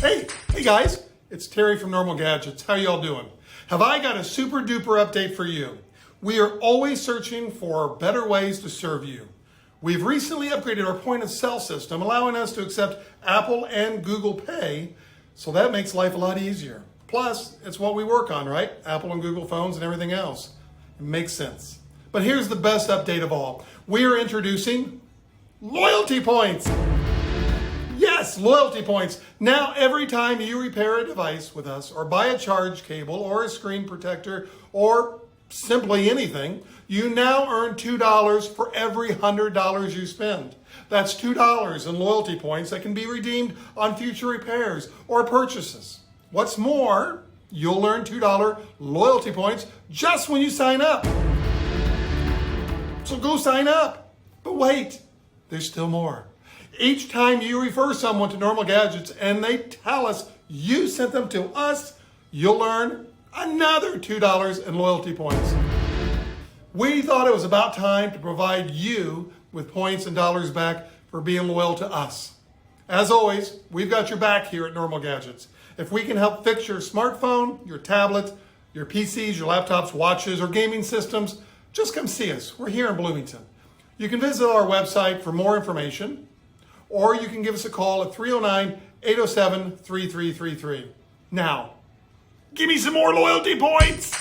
Hey guys, it's Terry from Normal Gadgets. How y'all doing? Have I got a super duper update for you? We are always searching for better ways to serve you. We've recently upgraded our point of sale system, allowing us to accept Apple and Google Pay, so that makes life a lot easier. Plus, it's what we work on, right? Apple and Google phones and everything else. It makes sense. But here's the best update of all. We are introducing loyalty points. Yes, loyalty points. Now, every time you repair a device with us or buy a charge cable or a screen protector or simply anything, you now earn $2 for every $100 you spend. That's $2 in loyalty points that can be redeemed on future repairs or purchases. What's more, you'll earn $2 loyalty points just when you sign up. So go sign up. But wait, there's still more. Each time you refer someone to Normal Gadgets and they tell us you sent them to us, you'll earn another $2 in loyalty points. We thought it was about time to provide you with points and dollars back for being loyal to us. As always, we've got your back here at Normal Gadgets. If we can help fix your smartphone, your tablet, your PCs, your laptops, watches, or gaming systems, just come see us. We're here in Bloomington. You can visit our website for more information, or you can give us a call at 309-807-3333. Now, give me some more loyalty points!